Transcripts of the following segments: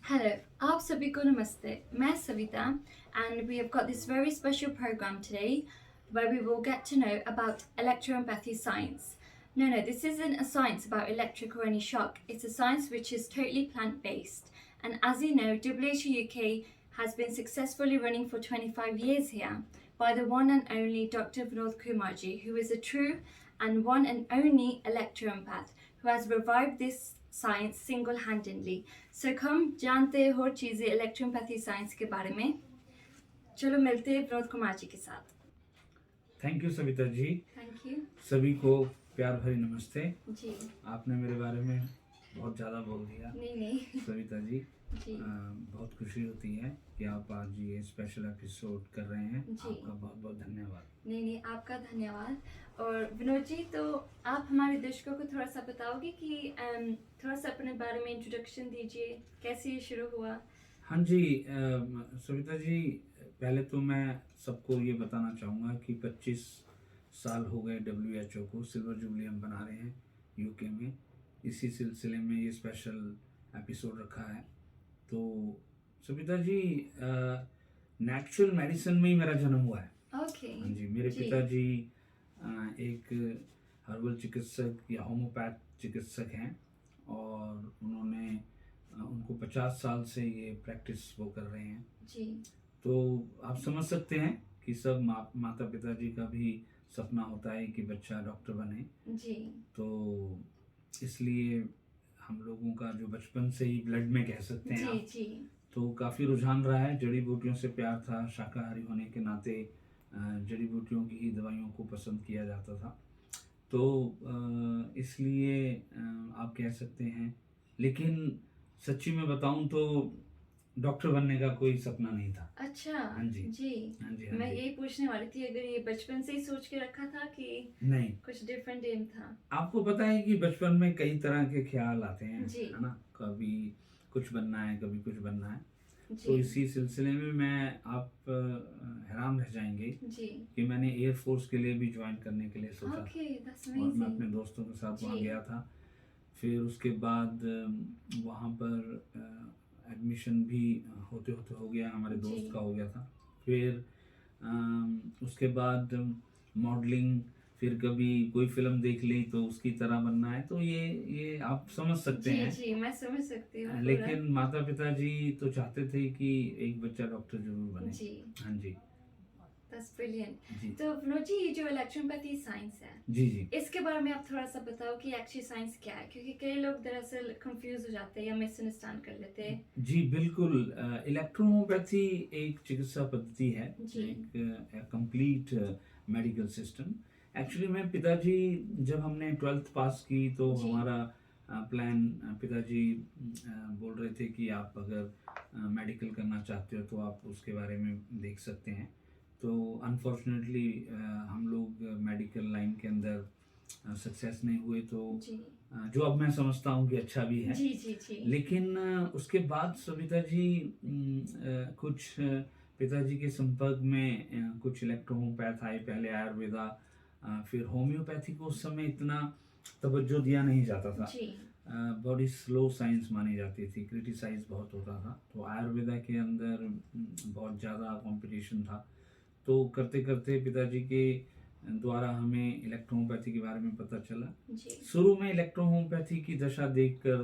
Hello, aap sabhi ko namaste. Main Savita, and we have got this very special program today where we will get to know about electroempathy science. No, this isn't a science about electric or any shock. It's a science which is totally plant-based. And as you know, WHO UK has been successfully running for 25 years here by the one and only Dr. Vinod Kumarji, who is a true and one and only electroempath who has revived this science single-handedly. So come जानते हैं और चीज़ें electropathy science के बारे में। चलो मिलते हैं विनोद कुमार जी के साथ। Thank you Savita ji. Thank you सभी को प्यार भरी नमस्ते। जी। आपने मेरे बारे में बहुत ज़्यादा बोल दिया। नहीं सविता जी, जी। बहुत खुशी होती है कि आप आज ये स्पेशल एपिसोड कर रहे हैं। जी। आपका बहुत बहुत धन्यवाद। नहीं आपका धन्यवाद। और विनोद जी, तो आप हमारे दर्शकों को थोड़ा सा बताओगे कि थोड़ा सा अपने बारे में इंट्रोडक्शन दीजिए, कैसे ये शुरू हुआ। हाँ जी, सविता जी, पहले तो मैं सबको ये बताना चाहूँगा कि 25 साल हो गए WHO को, सिल्वर जुबली हम बना रहे हैं यूके में। इसी सिलसिले में ये स्पेशल एपिसोड रखा है। तो सविता जी, नेचुरल मेडिसिन में ही मेरा जन्म हुआ है। ओके। हाँ जी, मेरे पिताजी एक हर्बल चिकित्सक या होम्योपैथ चिकित्सक हैं और उन्होंने उनको 50 साल से ये प्रैक्टिस वो कर रहे हैं जी। तो आप समझ सकते हैं कि सब माता पिताजी का भी सपना होता है कि बच्चा डॉक्टर बने जी। तो इसलिए हम लोगों का जो बचपन से ही ब्लड में कह सकते हैं जी आप, जी। तो काफ़ी रुझान रहा है। जड़ी बूटियों से प्यार था, शाकाहारी होने के नाते जड़ी बूटियों की ही दवाइयों को पसंद किया जाता था। तो इसलिए आप कह सकते हैं, लेकिन सच्ची में बताऊं तो डॉक्टर बनने का कोई सपना नहीं था। अच्छा। हाँ जी जी। हाँ जी। मैं यही पूछने वाली थी, अगर ये बचपन से ही सोच के रखा था कि नहीं, कुछ डिफरेंट एम था। आपको पता है कि बचपन में कई तरह के ख्याल आते हैं, जी। है ना। कभी कुछ बनना है, कभी कुछ बनना है। जी। तो इसी सिलसिले में मैं आप हैरान रह जाएंगे जी। कि मैंने एयर फोर्स के लिए भी ज्वाइन करने के लिए सोचा। ओके, दैट्स और मैं अमेजिंग। अपने दोस्तों के साथ वहाँ जी। गया था। फिर उसके बाद वहाँ पर एडमिशन भी होते होते हो गया, हमारे जी। दोस्त का हो गया था। फिर उसके बाद मॉडलिंग, फिर कभी कोई फिल्म देख ली तो उसकी तरह बनना है। तो ये आप समझ सकते जी हैं। जी, मैं समझ सकती हूँ पूरा। लेकिन माता पिता जी तो चाहते थे कि एक बच्चा डॉक्टर जरूर बने। जी। हाँ जी That's brilliant. जी तो विनोद जी, ये जो इलेक्ट्रोपैथी साइंस है, जी जी इसके बारे में आप थोड़ा सा बताओ कि एक्चुअली साइंस क्या है, क्योंकि कई लोग दरअसल कंफ्यूज हो जाते हैं या मिसअंडरस्टैंड कर लेते हैं। जी बिल्कुल। इलेक्ट्रोहोम्योपैथी एक चिकित्सा पद्धति है, जी। एक कंप्लीट मेडिकल सिस्टम। एक्चुअली मैं पिताजी, जब हमने 12th पास की तो जी। हमारा प्लान, पिताजी बोल रहे थे कि आप अगर मेडिकल करना चाहते हो तो आप उसके बारे में देख सकते हैं। तो अनफॉर्चुनेटली हम लोग मेडिकल लाइन के अंदर सक्सेस नहीं हुए। तो जी। जो अब मैं समझता हूँ कि अच्छा भी है। जी जी जी। लेकिन उसके बाद सविता जी, कुछ पिताजी के संपर्क में कुछ इलेक्ट्रोहोम्योपैथ आए, पहले आयुर्वेदा, फिर होम्योपैथी को उस समय इतना तवज्जो दिया नहीं जाता था। जी। बड़ी स्लो साइंस मानी जाती थी, क्रिटिसाइज बहुत होता था। तो आयुर्वेदा के अंदर बहुत ज़्यादा कंपटीशन था। तो करते करते पिताजी के द्वारा हमें इलेक्ट्रोहोम्योपैथी के बारे में पता चला। जी। शुरू में इलेक्ट्रोहोम्योपैथी की दशा देखकर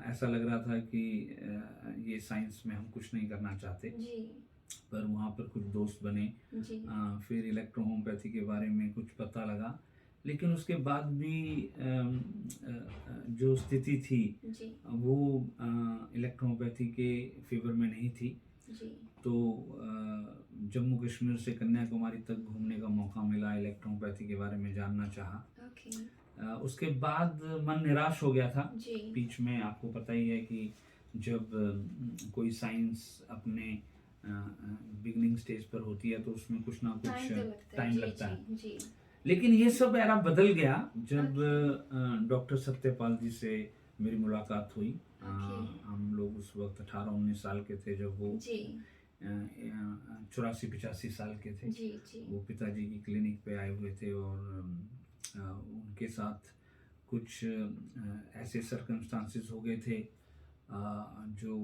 ऐसा लग रहा था कि ये साइंस में हम कुछ नहीं करना चाहते। जी। पर वहाँ पर कुछ दोस्त बने। जी। फिर इलेक्ट्रोहोम्योपैथी के बारे में कुछ पता लगा। लेकिन उसके बाद भी जो स्थिति थी जी। वो इलेक्ट्रोहोम्योपैथी के फेवर में नहीं थी। जी। तो जम्मू कश्मीर से कन्याकुमारी तक घूमने का मौका मिला, इलेक्ट्रोहोम्योपैथी के बारे में जानना चाहा। ओके। उसके बाद मन निराश हो गया था। जी। बीच में आपको पता ही है कि जब कोई साइंस अपने बिगनिंग स्टेज पर होती है तो उसमें कुछ ना कुछ टाइम लगता है। जी। लेकिन ये सब एरा बदल गया जब डॉक्टर सत्यपाल जी से मेरी मुलाकात हुई। हम लोग उस वक्त 18-19 साल के थे जब वो 84-85 साल के थे। जी जी। वो पिताजी की क्लिनिक पे आए हुए थे और उनके साथ कुछ ऐसे सर्कमस्टांसेस हो गए थे जो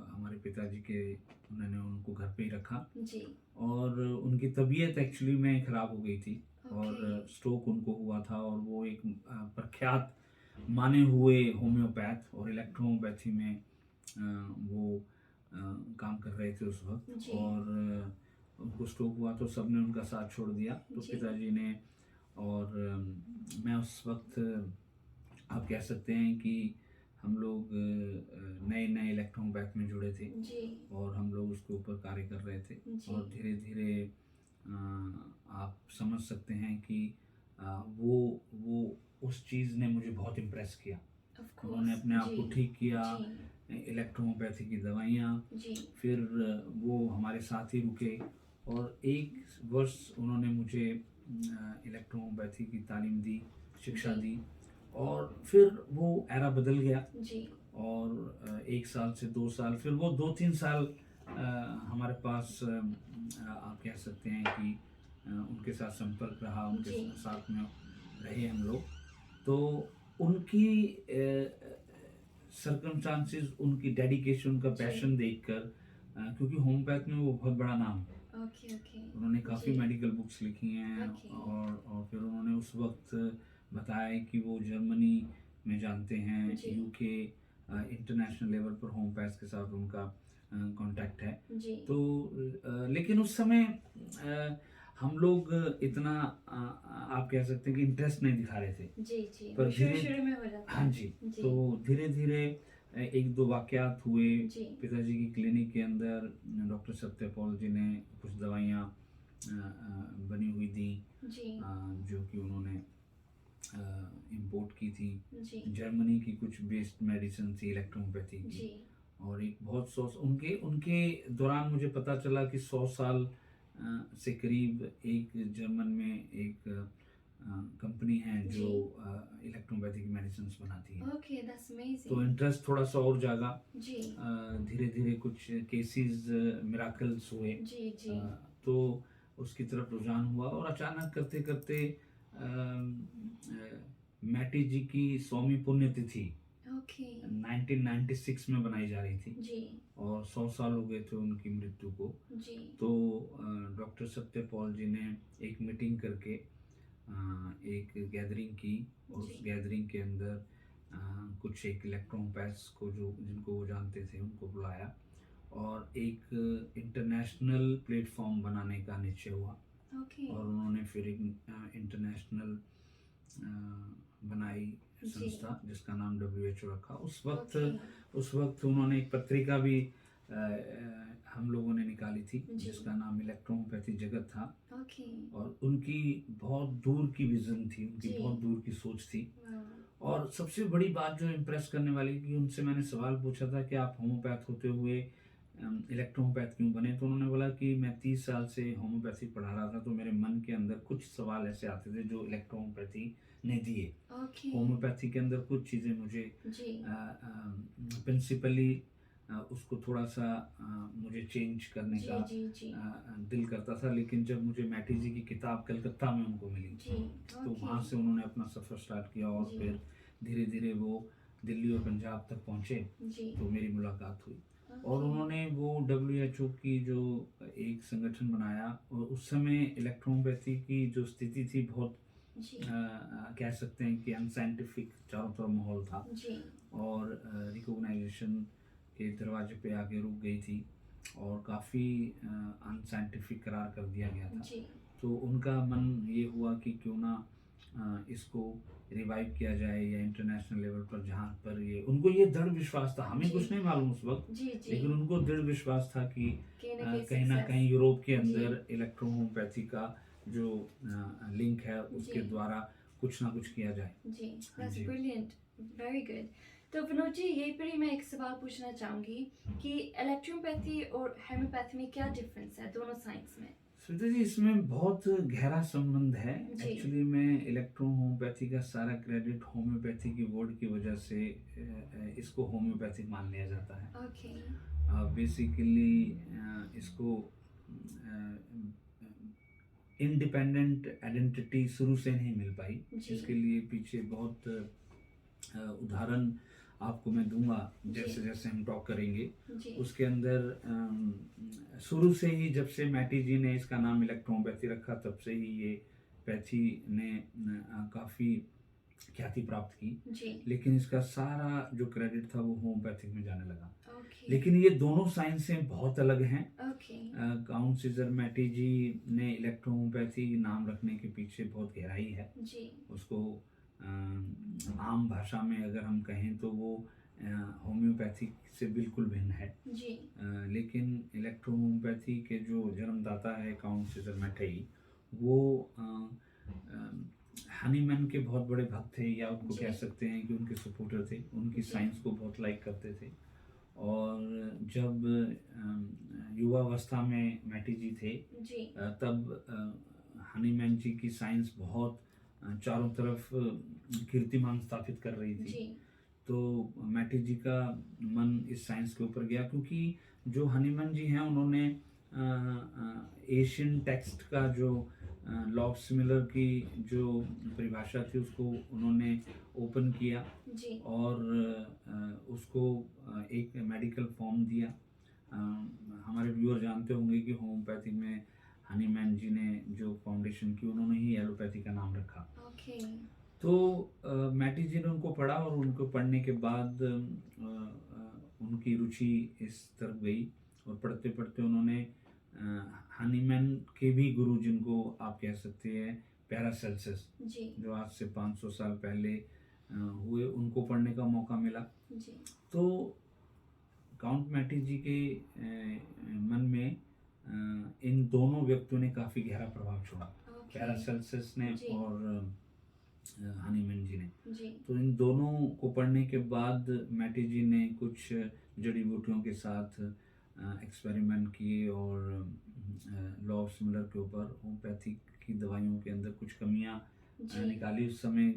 हमारे पिताजी के, उन्होंने उनको घर पे ही रखा जी। और उनकी तबीयत एक्चुअली में ख़राब हो गई थी और ओके। स्ट्रोक उनको हुआ था और वो एक प्रख्यात माने हुए होम्योपैथ और इलेक्ट्रोपैथी में वो काम कर रहे थे उस वक्त जी। और उनको स्ट्रोक हुआ तो सबने उनका साथ छोड़ दिया तो जी। पिताजी ने और मैं उस वक्त आप कह सकते हैं कि हम लोग नए नए इलेक्ट्रोपैथ में जुड़े थे जी। और हम लोग उसके ऊपर कार्य कर रहे थे जी। और धीरे धीरे आप समझ सकते हैं कि वो उस चीज़ ने मुझे बहुत इम्प्रेस किया। ऑफ उन्होंने कोर्स। अपने आप को जी। ठीक किया, जी। इलेक्ट्रोपैथी की दवाइयाँ, जी। फिर वो हमारे साथ ही रुके और 1 वर्ष उन्होंने मुझे इलेक्ट्रोपैथी की तालीम दी, शिक्षा जी। दी और फिर वो एरा बदल गया जी। और 1 साल से 2 साल, फिर वो 2-3 साल हमारे पास आप कह सकते हैं कि उनके साथ संपर्क रहा, उनके जी। साथ में रहे हम लोग। तो उनकी सर्कमस्टांसेस, उनकी डेडिकेशन, उनका जी। पैशन देखकर क्योंकि होम्योपैथ में वो बहुत बड़ा नाम है। ओके। ओके। उन्होंने काफ़ी जी। मेडिकल बुक्स लिखी हैं ओके। और फिर उन्होंने उस वक्त बताया कि वो जर्मनी में जानते हैं, जी। यूके, इंटरनेशनल लेवल पर होम्योपैथ के साथ उनका कांटेक्ट है। जी। तो लेकिन उस समय हम लोग इतना आप कह सकते हैं कि इंटरेस्ट नहीं दिखा रहे थे। जी। जी। पर वो शुरू धीरे शुरू में हो जाता हाँ है। जी, जी। तो धीरे-धीरे 1-2 वाक़यात हुए। जी। पिताजी की क्लिनिक के अंदर डॉक्टर सत्यपाल जी ने कुछ दवाइयाँ बनी हुई दी, जी। जो कि उन्होंने इम्पोर्ट की थी। जी। जर्मनी की कुछ बेस्ड मेडिसिन थी इलेक्ट्रोपैथी की जी। और एक बहुत 100 उनके उनके दौरान मुझे पता चला कि 100 साल से करीब एक जर्मन में एक कंपनी है जो जी। इलेक्ट्रोपैथी की मेडिसिन बनाती है। ओके, दैट्स तो अमेजिंग। इंटरेस्ट थोड़ा सा और जागा। जी। धीरे धीरे कुछ केसेस मिराकल्स हुए। जी। जी। तो उसकी तरफ रुझान हुआ और अचानक करते करते मैटी जी की 100वीं पुण्यतिथि ओके। 1996 में बनाई जा रही थी जी। और 100 साल हो गए थे उनकी मृत्यु को। जी। तो डॉक्टर सत्यपाल जी ने एक मीटिंग करके एक गैदरिंग की और उस जी। गैदरिंग के अंदर कुछ एक इलेक्ट्रोपैथ्स को जो जिनको वो जानते थे उनको बुलाया और एक इंटरनेशनल प्लेटफॉर्म बनाने का निश्चय हुआ ओके। और उन्होंने फिर एक इंटरनेशनल बनाई जी। संस्था जिसका नाम WHO रखा। ओके। उस वक्त उन्होंने एक पत्रिका भी हम लोगों ने निकाली थी जी। जिसका नाम इलेक्ट्रोपैथी जगत था ओके। और उनकी बहुत दूर की विजन थी, उनकी जी। बहुत दूर की सोच थी। वाह। और सबसे बड़ी बात जो इम्प्रेस करने वाली कि उनसे मैंने सवाल पूछा था कि आप होम्योपैथ होते हुए इलेक्ट्रोपैथ क्यों बने, तो उन्होंने बोला कि मैं 30 साल से होम्योपैथी पढ़ा रहा था तो मेरे मन के अंदर कुछ सवाल ऐसे आते थे जो इलेक्ट्रोपैथी ने दिए। ओके। होम्योपैथी के अंदर कुछ चीज़ें मुझे जी। प्रिंसिपली उसको थोड़ा सा मुझे चेंज करने जी। का जी। जी। दिल करता था, लेकिन जब मुझे मैटी जी की किताब कलकत्ता में उनको मिली जी। तो ओके। वहाँ से उन्होंने अपना सफ़र स्टार्ट किया और जी। फिर धीरे धीरे वो दिल्ली और पंजाब तक पहुँचे जी। तो मेरी मुलाकात हुई और ओके। उन्होंने वो WHO की जो एक संगठन बनाया और उस समय इलेक्ट्रोपैथी की जो स्थिति थी बहुत जी। कह सकते हैं कि अनसाइंटिफिक चारों तरफ माहौल था जी। और रिकॉग्नाइजेशन के दरवाजे पे आके रुक गई थी और काफ़ी अनसाइंटिफिक करार कर दिया गया था। जी। तो उनका मन ये हुआ कि क्यों ना इसको रिवाइव किया जाए या इंटरनेशनल लेवल पर जहाँ पर ये उनको ये दृढ़ विश्वास था, हमें जी। कुछ नहीं मालूम उस वक्त, जी। जी। लेकिन उनको दृढ़ विश्वास था कि कहीं ना कहीं कहीं ना success। कहीं यूरोप के जी। अंदर इलेक्ट्रोहोम्योपैथी का जो लिंक है उसके जी। द्वारा कुछ ना कुछ किया जाए। जी। हाँ दैट्स जी। ब्रिलियंट। Very good. तो विनोद जी, यही पर ही मैं एक सवाल पूछना चाहूँगी कि इलेक्ट्रोपैथी और होम्योपैथी में क्या डिफरेंस है दोनों साइंस में? सुनीता जी, इसमें बहुत गहरा संबंध है। जी। एक्चुअली में इलेक्ट्रोहोम्योपैथी का सारा क्रेडिट होम्योपैथी की वर्ड की वजह से इसको होम्योपैथिक मान लिया जाता है। ओके। बेसिकली इसको इंडिपेंडेंट आइडेंटिटी शुरू से नहीं मिल पाई, जी। इसके लिए पीछे बहुत उदाहरण आपको मैं दूंगा जैसे जी। जैसे हम टॉक करेंगे। जी। उसके अंदर शुरू से ही जब से मैटी जी ने इसका नाम इलेक्ट्रोपैथी रखा तब से ही ये पैथी ने काफ़ी ख्याति प्राप्त की। जी। लेकिन इसका सारा जो क्रेडिट था वो होम्योपैथिक में जाने लगा। ओके। लेकिन ये दोनों साइंसें बहुत अलग हैं। ओके। काउंट सीजर मैटी जी ने इलेक्ट्रोहोम्योपैथी नाम रखने के पीछे बहुत गहराई है। जी। उसको आम भाषा में अगर हम कहें तो वो होम्योपैथी से बिल्कुल भिन्न है। जी। लेकिन इलेक्ट्रोहोम्योपैथी के जो जन्मदाता है काउंट सीजर मैटी, वो हनीमैन के बहुत बड़े भक्त थे, या उनको जी। कह सकते हैं कि उनके सपोर्टर थे। उनकी जी। साइंस को बहुत लाइक करते थे। और जब युवावस्था में मैटी जी थे जी। तब हनीमैन जी की साइंस बहुत चारों तरफ कीर्तिमान स्थापित कर रही थी। जी। तो मैटी जी का मन इस साइंस के ऊपर गया, क्योंकि जो हनीमैन जी हैं उन्होंने एशियन टेक्स्ट का जो लॉब्स मिलर की जो परिभाषा थी उसको उन्होंने ओपन किया जी। और उसको एक मेडिकल फॉर्म दिया। हमारे व्यूअर जानते होंगे कि होम्योपैथी में हनीमैन जी ने जो फाउंडेशन की उन्होंने ही एलोपैथी का नाम रखा। ओके। तो मैटी जी ने उनको पढ़ा और उनको पढ़ने के बाद उनकी रुचि इस तरफ गई और पढ़ते पढ़ते उन्होंने हनीमैन के भी गुरु, जिनको आप कह सकते हैं पैरासेल्सस, जी। जो आज से 500 साल पहले हुए, उनको पढ़ने का मौका मिला। जी। तो काउंट मैटी जी के मन में इन दोनों व्यक्तियों ने काफ़ी गहरा प्रभाव छोड़ा, ओके। पैरासेल्सस ने जी। और हनीमैन जी ने। जी। तो इन दोनों को पढ़ने के बाद मैटी जी ने कुछ जड़ी बूटियों के साथ एक्सपेरिमेंट किए और लॉब्स मिलर के ऊपर होम्योपैथी की दवाइयों के अंदर कुछ कमियां जी। निकाली। उस समय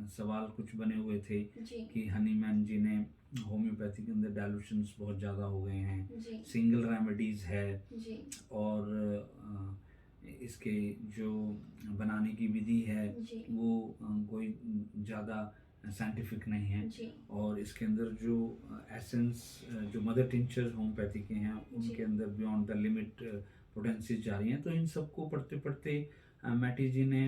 सवाल कुछ बने हुए थे जी। कि हनीमैन जी ने होम्योपैथी के अंदर डाइल्यूशंस बहुत ज़्यादा हो गए हैं, जी। सिंगल रेमेडीज़ है जी। और इसके जो बनाने की विधि है जी। वो कोई ज़्यादा साइंटिफिक नहीं है। जी। और इसके अंदर जो एसेंस जो मदर टिंचर्स होम्योपैथी के हैं जी। उनके अंदर बियॉन्ड द लिमिट पोटेंसीज जा रही हैं। तो इन सबको पढ़ते पढ़ते मैटी जी ने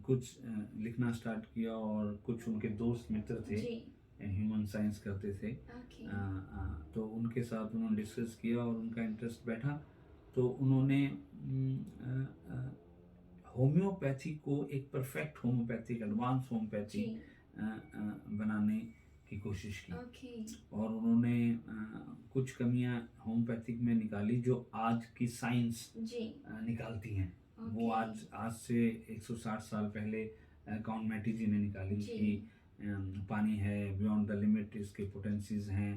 कुछ लिखना स्टार्ट किया और कुछ उनके दोस्त मित्र थे, जी। ह्यूमन साइंस करते थे। ओके। तो उनके साथ उन्होंने डिस्कस किया और उनका इंटरेस्ट बैठा, तो उन्होंने होम्योपैथी को एक परफेक्ट होम्योपैथिक एडवांस होम्योपैथी जी। बनाने की कोशिश की। ओके। और उन्होंने कुछ कमियां होम्योपैथिक में निकाली जो आज की साइंस जी। निकालती हैं। वो ओके। आज से 160 साल पहले काउंट मैटी जी ने निकाली जी। कि पानी है, बियॉन्ड द लिमिट इसके पोटेंसीज हैं।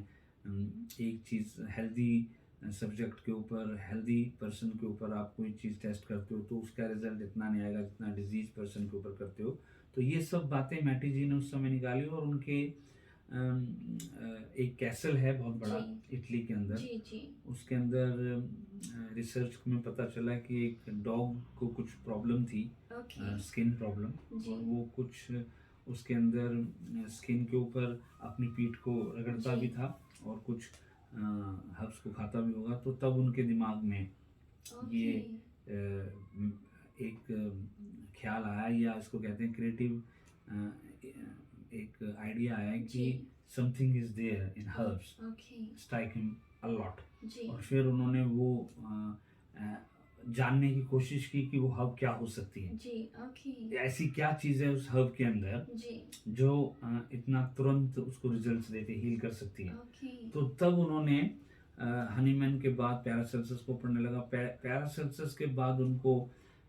एक चीज़ हेल्दी सब्जेक्ट के ऊपर, हेल्दी पर्सन के ऊपर आप कोई चीज़ टेस्ट करते हो तो उसका रिजल्ट इतना नहीं आएगा जितना डिजीज पर्सन के ऊपर करते हो। तो ये सब बातें मैटी जी ने उस समय निकाली और उनके एक कैसल है बहुत बड़ा जी। इटली के अंदर। जी। जी। उसके अंदर रिसर्च में पता चला कि एक डॉग को कुछ प्रॉब्लम थी, ओके। स्किन प्रॉब्लम, जी। और वो कुछ उसके अंदर स्किन के ऊपर अपनी पीठ को रगड़ता जी। भी था और कुछ हर्ब्स को खाता भी होगा। तो तब उनके दिमाग में ओके। ये एक ख्याल आया, या इसको कहते हैं क्रिएटिव एक आइडिया आया कि जी। Something is there in herbs okay. Strike him a lot. जी। और फिर उन्होंने वो जानने की कोशिश की कि वो हर्ब क्या हो सकती है, जी। ओके। ऐसी क्या चीज़ है उस हर्ब के अंदर जी। जो इतना तुरंत उसको रिजल्ट्स देते, हील कर सकती है। ओके। तो तब उन्होंने हनीमैन के बाद पैरासेल्सस को पढ़ने लगा। पैरासेल्सस के बाद उनको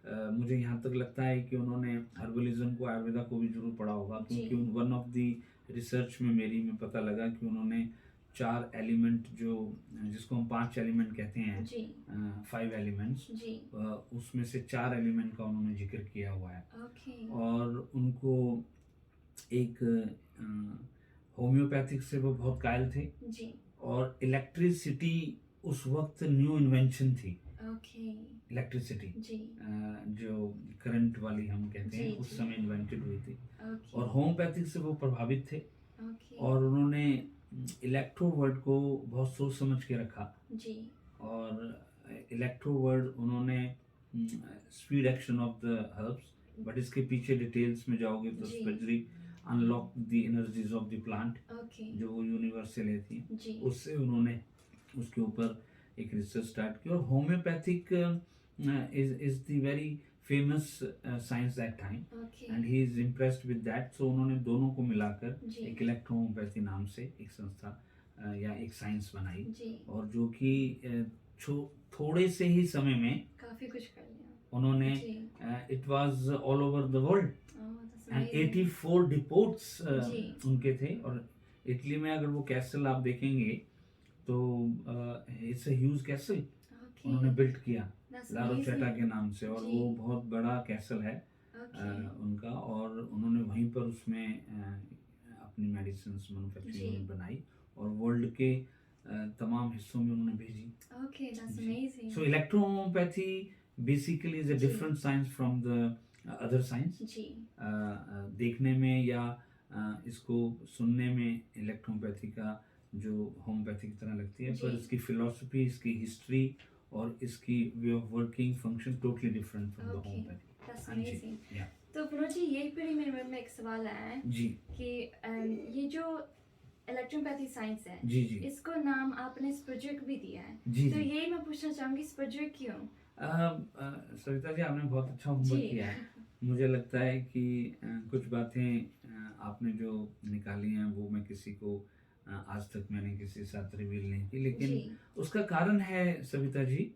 मुझे यहाँ तक लगता है कि उन्होंने हर्बलिज्म को, आयुर्वेदा को भी जरूर पढ़ा होगा, जी। क्योंकि वन ऑफ दी रिसर्च में मेरी में पता लगा कि उन्होंने 4 एलिमेंट जो जिसको हम 5 एलिमेंट कहते हैं, जी। 5 एलिमेंट्स, जी। उसमें से 4 एलिमेंट का उन्होंने जिक्र किया हुआ है। ओके। और उनको एक होम्योपैथिक से वो बहुत कायल थे। जी। और इलेक्ट्रिसिटी उस वक्त न्यू इन्वेंशन थी। ओके। इलेक्ट्रिसिटी जी। जो करंट वाली हम कहते हैं, जी। उस जी। समय इन्वेंटेड हुई थी। ओके। और होम्योपैथिक से वो प्रभावित थे। और उन्होंने इलेक्ट्रो वर्ड को बहुत सोच समझ के रखा जी और इलेक्ट्रो वर्ड उन्होंने speed action of the herbs, but इसके पीछे डिटेल्स में जाओगे तो जी। Specially unlock the energies of the plant, okay जो वो यूनिवर्स से लेती है, जी उससे उन्होंने उसके ऊपर एक रिसर्च स्टार्ट की। और homeopathic is the very famous science that time okay and he is impressed with that. So उन्होंने दोनों को मिलाकर जी एक इलेक्ट्रो होम्योपैथी नाम से एक संस्था या एक साइंस बनाई, जी और जो कि थोड़े से ही समय में काफी कुछ कर लिया उन्होंने जी it was all over the world oh that's and amazing 84 depots जी उनके थे। और इटली में अगर वो कैसल आप देखेंगे तो it's a huge castle okay उन्होंने बिल्ड किया दैट्स लारोचेटा के अमेजिंग नाम से, और जी। वो बहुत बड़ा कैसल है ओके उनका। और उन्होंने वहीं पर उसमें अपनी मेडिसिन मैन्युफैक्चरिंग बनाई और वर्ल्ड के तमाम हिस्सों में उन्होंने भेजी। ओके दैट्स जी। Amazing So electrohomeopathy basically is a जी। different science from the other science. जी देखने में या इसको सुनने में इलेक्ट्रोहोम्योपैथी का जो होम्योपैथी की तरह लगती है, पर जी। इसकी फिलॉसफी, इसकी हिस्ट्री और इसकी way of working function totally different from the okay homeopathy. That's हाँ जी, अमेजिंग या तो मनोज जी यही पर ही मेरे मन में एक सवाल आया है जी कि ये जो इलेक्ट्रोपैथी साइंस है जी जी इसको नाम आपने स्पिरिचुअल भी दिया है जी तो जी। यही मैं पूछना चाहूंगी स्पिरिचुअल क्यों सविता जी, आपने बहुत अच्छा जी होमवर्क किया है। मुझे लगता है कि कुछ बातें आपने जो निकाली हैं वो मैं किसी को आज तक मैंने किसी के साथ रिवील नहीं की, लेकिन जी उसका कारण है Savita ji,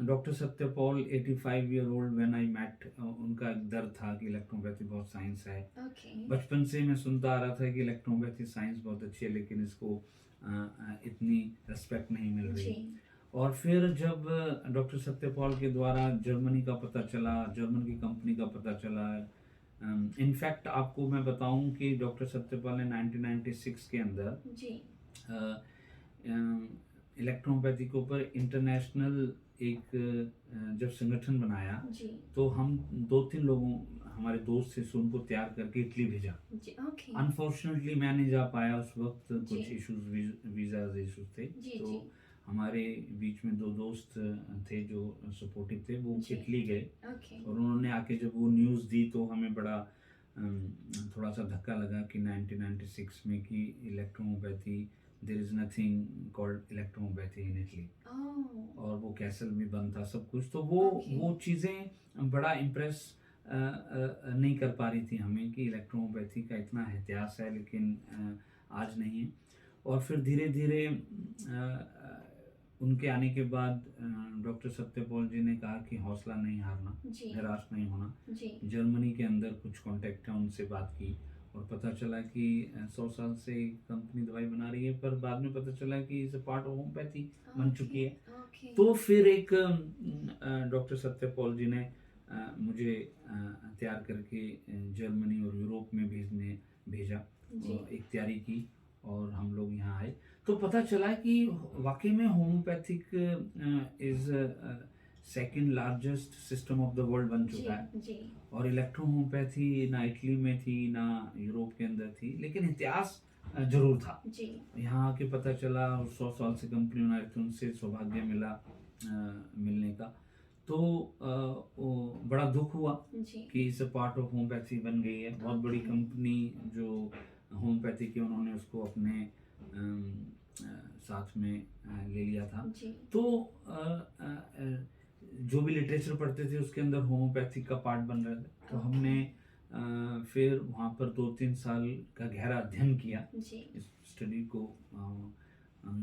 doctor Satyapal 85 year old when I met, उनका एक दर्द था कि इलेक्ट्रोपैथी बहुत साइंस है। ओके बचपन से मैं सुनता आ रहा था कि इलेक्ट्रोपैथी साइंस बहुत अच्छी है, लेकिन इसको इतनी रिस्पेक्ट नहीं मिल रही। जी और फिर जब डॉक्टर सत्यपाल के द्वारा जर्मनी का पता चला, जर्मन की कंपनी का पता चला, इनफैक्ट आपको मैं बताऊं कि डॉक्टर सत्यपाल ने 1996 के अंदर जी इलेक्ट्रोपैथी के ऊपर इंटरनेशनल एक जब संगठन बनाया, जी तो हम 2-3 लोगों हमारे दोस्त से उनको तैयार करके इटली भेजा। जी ओके अनफॉर्चुनेटली मैं नहीं जा पाया, उस वक्त जी। कुछ इश्यूज, वीज़ा इश्यूज थे। जी तो जी हमारे बीच में 2 दोस्त थे जो सपोर्टिव थे, वो जी। इटली गए ओके और उन्होंने आके जब वो न्यूज़ दी तो हमें बड़ा थोड़ा सा धक्का लगा कि 1996 में कि electrohomeopathy, there is nothing called electrohomeopathy in Italy, oh और वो कैसल भी बंद था सब कुछ। तो वो Okay. वो चीज़ें बड़ा इम्प्रेस नहीं कर पा रही थी हमें कि इलेक्ट्रोहोम्योपैथी का इतना इतिहास है, लेकिन आज नहीं है। और फिर धीरे धीरे उनके आने के बाद डॉक्टर सत्यपाल जी ने कहा कि हौसला नहीं हारना, जी निराश नहीं होना। जी जर्मनी के अंदर कुछ कांटेक्ट है, उनसे बात की और पता चला कि 100 साल से कंपनी दवाई बना रही है, पर बाद में पता चला कि is a part of homeopathy बन चुकी है। ओके तो फिर एक डॉक्टर सत्यपाल जी ने मुझे तैयार करके जर्मनी और यूरोप में भेजा, जी एक तैयारी की और हम लोग यहाँ आए। तो पता चला कि वाकई में homeopathic is second largest system of the world बन जी चुका है। जी और इलेक्ट्रो होम्योपैथी ना इटली में थी ना यूरोप के अंदर थी, लेकिन इतिहास जरूर था। जी यहाँ आके पता चला, 100 साल से कंपनी बना रही थी, उनसे सौभाग्य मिला मिलने का। तो वो बड़ा दुख हुआ जी कि इस पार्ट ऑफ होम्योपैथी बन गई है। बहुत बड़ी Okay. कंपनी जो होम्योपैथी की, उन्होंने उसको अपने साथ में ले लिया था। जी तो जो भी लिटरेचर पढ़ते थे उसके अंदर होम्योपैथिक का पार्ट बन रहा था। तो Okay. हमने फिर वहाँ पर 2-3 साल का गहरा अध्ययन किया, जी इस स्टडी को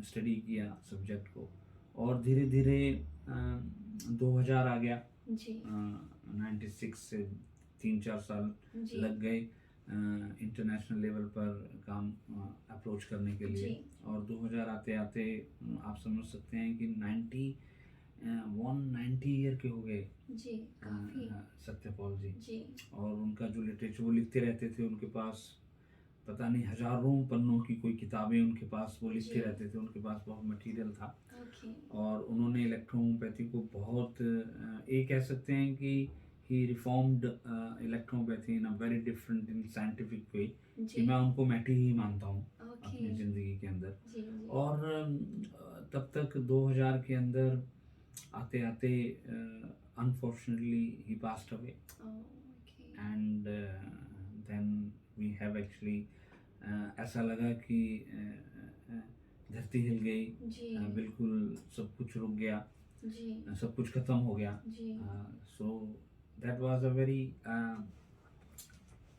स्टडी किया सब्जेक्ट को, और धीरे धीरे 2000 आ गया। जी 96 से 3-4 साल जी लग गए इंटरनेशनल लेवल पर काम अप्रोच करने के लिए। जी और 2000 आते आते आप समझ सकते हैं कि 90 ईयर के हो गए जी काफी सत्यपाल जी। जी और उनका जो लिटरेचर वो लिखते रहते थे, उनके पास पता नहीं हजारों पन्नों की कोई किताबें उनके पास, वो लिखते जी। रहते थे, उनके पास बहुत मटेरियल था। ओके और उन्होंने इलेक्ट्रोहोम्योपैथी को बहुत ये कह सकते हैं कि he reformed electropathy in a very different in scientific way कि जी मैं उनको मैटी ही मानता हूँ ओके अपनी ज़िंदगी के अंदर। जी जी और तब तक 2000 के अंदर आते आते अनफॉर्चुनेटली ही passed away okay and then we have actually ऐसा लगा कि धरती हिल गई, जी बिल्कुल सब कुछ रुक गया, जी सब कुछ खत्म हो गया। जी so that was a very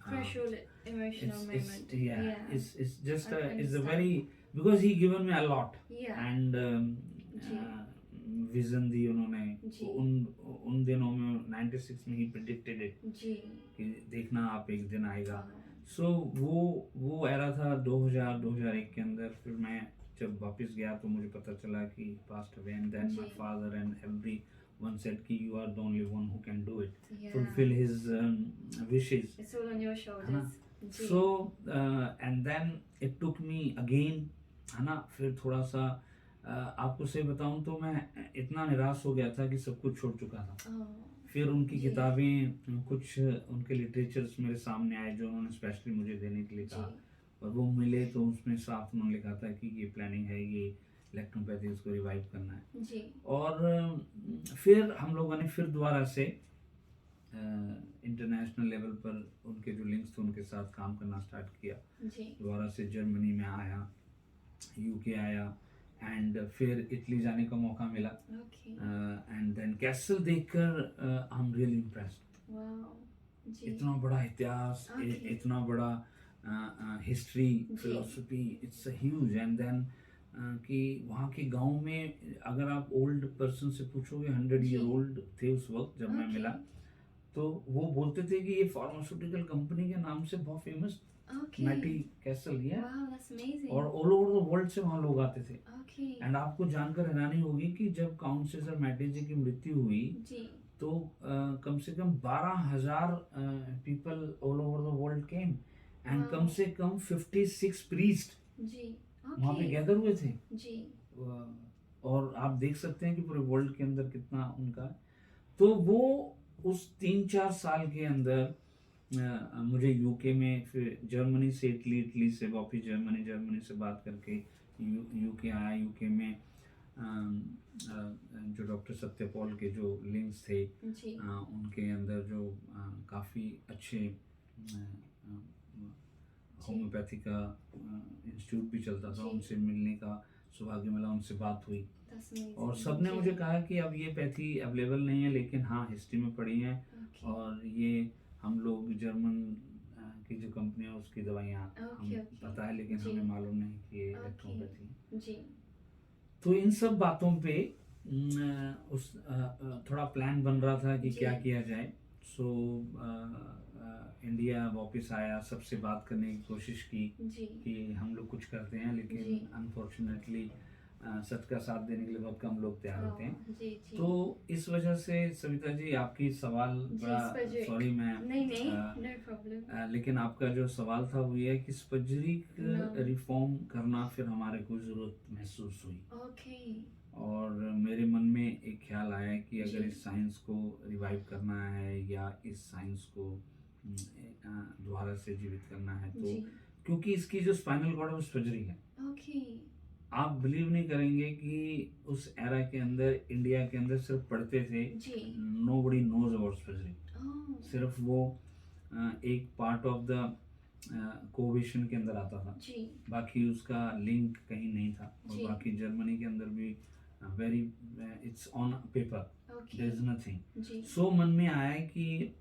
crucial emotional moment yeah it's just I it's a understand very because he given me a lot yeah and जी विजन दी उन्होंने जी उन दिनों में 96 में ही प्रिडिक्टेड इट जी कि देखना आप एक दिन आएगा। हाँ, सो वो एरा था 2001 के अंदर। फिर मैं जब वापस गया तो मुझे पता चला कि passed away and then my जी father and every one said कि you are the only one who can do it, yeah fulfil his wishes, it's all on your है ना। shoulders जी so and then it took me again, है ना। फिर थोड़ा सा आपको सही बताऊं तो मैं इतना निराश हो गया था कि सब कुछ छोड़ चुका था। oh फिर उनकी जी किताबें कुछ उनके लिटरेचर्स मेरे सामने आए जो उन्होंने स्पेशली मुझे देने के लिए जी कहा, और वो मिले तो उसमें साफ उन्होंने लिखा था कि ये प्लानिंग है, ये इलेक्ट्रोपैथी इसको रिवाइव करना है। जी और फिर हम लोगों ने फिर दोबारा से इंटरनेशनल लेवल पर उनके जो लिंक्स थे उनके साथ काम करना स्टार्ट किया। जी दोबारा से जर्मनी में आया, यूके आया, एंड फिर इटली जाने का मौका मिला। okay एंड देन कैसल देखकर I am really impressed. wow जी इतना बड़ा इतिहास, Okay. इतना बड़ा हिस्ट्री, जी। Philosophy, it's huge. And then कि वहाँ के गांव में अगर आप ओल्ड पर्सन से पूछोगे, 100 जी। ईयर ओल्ड थे उस वक्त जब मैं Okay. मिला, तो वो बोलते थे कि ये फार्मास्यूटिकल कंपनी के नाम से बहुत फेमस okay मैटी कैसल है, wow that's amazing और ऑल ओवर द वर्ल्ड से वहाँ लोग आते थे। okay एंड आपको जानकर हैरानी होगी कि जब काउंट सीजर मैटी जी की मृत्यु हुई जी तो कम से कम 12,000 people all over the world came, and come Wow. से कम 56 प्रीस्ट जी वहाँ पे okay गैदर हुए थे। जी और आप देख सकते हैं कि पूरे वर्ल्ड के अंदर कितना उनका। तो वो उस 3-4 साल के अंदर मुझे यूके में, फिर जर्मनी से इटली, इटली से वापस जर्मनी, जर्मनी से बात करके यूके आया। यूके में जो डॉक्टर सत्यपाल के जो लिंक्स थे जी उनके अंदर जो काफ़ी अच्छे होम्योपैथी का इंस्टीट्यूट भी चलता था, जी। उनसे मिलने का सौभाग्य मिला, उनसे बात हुई। that's amazing और सबने जी मुझे कहा कि अब ये पैथी अवेलेबल नहीं है, लेकिन हाँ हिस्ट्री में पड़ी है, okay और ये हम लोग जर्मन की जो कंपनी है उसकी दवाइयाँ हम Okay. पता है, लेकिन जी। हमें मालूम नहीं कि ये Okay. इलेक्ट्रोपैथी है। जी तो इन सब बातों पे उस थोड़ा प्लान बन रहा था कि जी। क्या किया जाए। सो इंडिया वापस आया, सबसे बात करने की कोशिश की जी कि हम लोग कुछ करते हैं, जी। लेकिन अनफॉर्चुनेटली सच का साथ देने के लिए बहुत कम लोग तैयार होते हैं। जी जी तो इस वजह से सविता जी आपकी सवाल जी, बड़ा, स्पजरिक। सॉरी मैं नहीं नहीं अ, no problem लेकिन आपका जो सवाल था वो ये है कि स्पजरिक No. रिफॉर्म करना फिर हमारे को ज़रूरत महसूस हुई, okay और मेरे मन में एक ख्याल आया कि अगर जी। इस साइंस को रिवाइव करना है या इस साइंस को दोबारा से जीवित करना है, तो जी क्योंकि इसकी जो स्पाइनल कॉर्ड है वो स्पजरी है। okay आप बिलीव नहीं करेंगे कि उस एरा के अंदर इंडिया के अंदर सिर्फ पढ़ते थे, जी नोबडी नोज अबाउट स्पजरी। oh सिर्फ वो एक पार्ट ऑफ द कोविशन के अंदर आता था, जी बाकी उसका लिंक कहीं नहीं था। और जी। बाकी जर्मनी के अंदर भी very it's on paper, there okay is nothing. जी सो मन में आया कि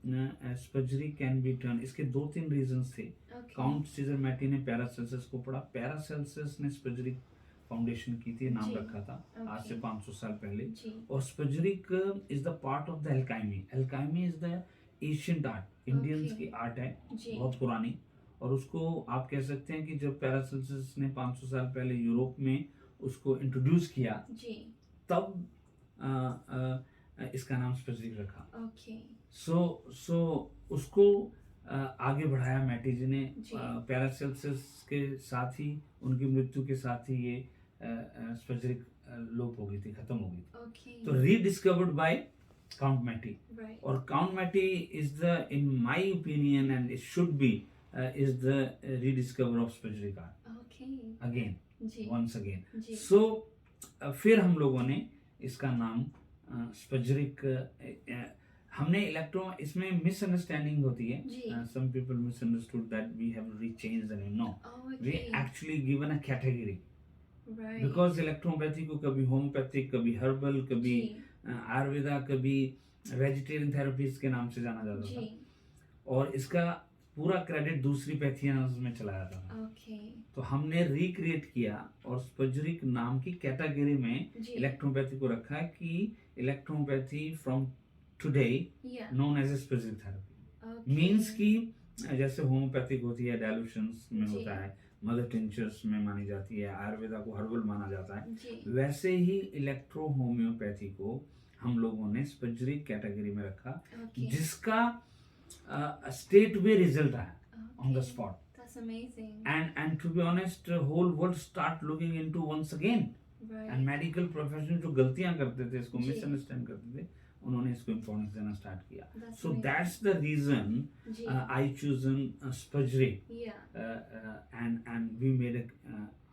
स्पजरी कैन बी टर्न। इसके 2-3 रीजंस थे। okay काउंट सीजर मैटी ने पैरासेल्सियस को पढ़ा, पैरासेल्सियस ने स्पजरी फाउंडेशन की थी, नाम जी। रखा था आज Okay. से 500 साल पहले। जी और spagyric is the part of the alchemy. Alchemy is the ancient art, Indians Okay. की आर्ट है, जी बहुत पुरानी। और उसको आप कह सकते हैं कि जब पैरासेल्सियस ने 500 साल पहले यूरोप में उसको इंट्रोड्यूस किया, जी तब इसका नाम स्पजरिक रखा। okay सो उसको आगे बढ़ाया मैटी जी ने। जी। पैरासेल्सियस के साथ ही, उनकी मृत्यु के साथ ही ये स्पजरिक लोप हो गई थी, खत्म हो गई थी। okay तो rediscovered by Count Mattei, Right. और Count Mattei is the, in my opinion and it should be, is the rediscover of spagyric art Okay. Again, जी वंस अगेन. जी सो फिर हम लोगों ने इसका नाम स्पजरिक, हमने इलेक्ट्रो, इसमें मिसअंडरस्टैंडिंग होती है. जी. Some people misunderstood that we have rechanged the name. No, we Okay. Actually given a category, Right. Because electropathy को कभी होम्योपैथिक, कभी हर्बल, कभी जी आयुर्वेदा, कभी वेजिटेरियन थेरेपीज के नाम से जाना जाता था, जी और इसका पूरा क्रेडिट दूसरी पैथियंस में चला जाता था. Okay. तो हमने रिक्रिएट किया और स्पजरिक नाम की कैटेगरी में जी इलेक्ट्रोपैथी को रखा है कि electropathy from today Yeah. Known as a spagyric therapy. Okay. Means कि जैसे होम्योपैथिक होती है, डाइल्यूशंस में जी. होता है, मदर टिंचर्स में मानी जाती है, आयुर्वेदा को हर्बल माना जाता है, जी वैसे ही इलेक्ट्रो होम्योपैथी को हम लोगों ने स्पजरिक कैटेगरी में रखा, Okay. जिसका स्टेट वे रिजल्ट आया on the Okay. Spot. That's amazing. And to be honest, whole world start looking into once again. Right. And medical profession जो गलतियां करते थे, इसको जी. मिसअंडरस्टैंड करते थे, उन्होंने इसको इम्पोर्टेंस देना स्टार्ट किया. That's So amazing. that's the reason ji I chosen Spajri, Yeah. and we made